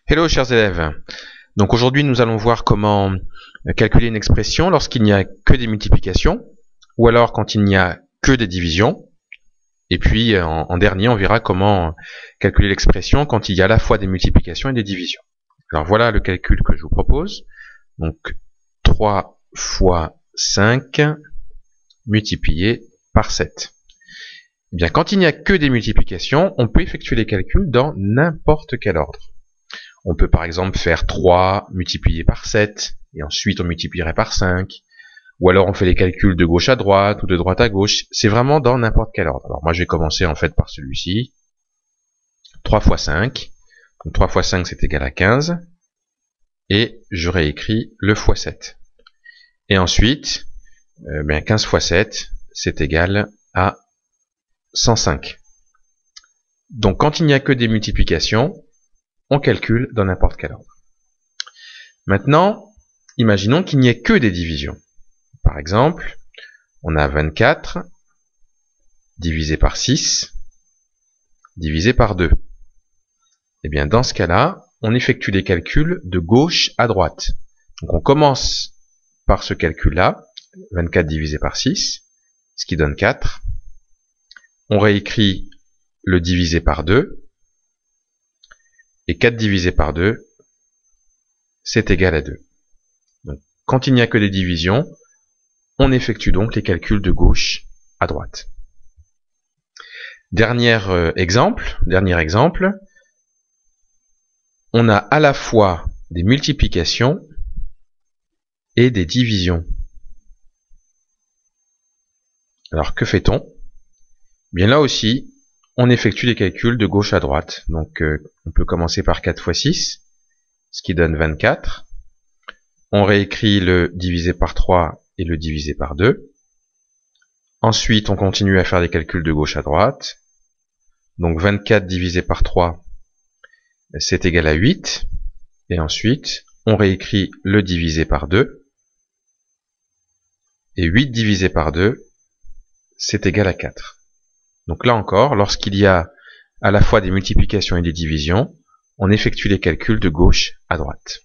Hello chers élèves. Donc aujourd'hui nous allons voir comment calculer une expression lorsqu'il n'y a que des multiplications ou alors quand il n'y a que des divisions. Et puis en dernier on verra comment calculer l'expression quand il y a à la fois des multiplications et des divisions. Alors voilà le calcul que je vous propose. Donc 3 fois 5 multiplié par 7. Eh bien quand il n'y a que des multiplications, on peut effectuer les calculs dans n'importe quel ordre. On peut par exemple faire 3 multiplié par 7, et ensuite on multiplierait par 5, ou alors on fait les calculs de gauche à droite, ou de droite à gauche, c'est vraiment dans n'importe quel ordre. Alors moi je vais commencer en fait par celui-ci, 3 fois 5, donc 3 fois 5 c'est égal à 15, et je réécris le fois 7. Et ensuite, 15 fois 7, c'est égal à 105. Donc quand il n'y a que des multiplications, on calcule dans n'importe quel ordre. Maintenant, imaginons qu'il n'y ait que des divisions. Par exemple, on a 24 divisé par 6 divisé par 2. Et bien dans ce cas-là, on effectue les calculs de gauche à droite. Donc on commence par ce calcul-là, 24 divisé par 6, ce qui donne 4. On réécrit le divisé par 2, et 4 divisé par 2, c'est égal à 2. Donc, quand il n'y a que des divisions, on effectue donc les calculs de gauche à droite. Dernier exemple, on a à la fois des multiplications et des divisions. Alors que fait-on? Bien là aussi, on effectue les calculs de gauche à droite. Donc on peut commencer par 4 fois 6, ce qui donne 24. On réécrit le divisé par 3 et le divisé par 2. Ensuite, on continue à faire des calculs de gauche à droite. Donc 24 divisé par 3, c'est égal à 8. Et ensuite, on réécrit le divisé par 2. Et 8 divisé par 2, c'est égal à 4. Donc là encore, lorsqu'il y a à la fois des multiplications et des divisions, on effectue les calculs de gauche à droite.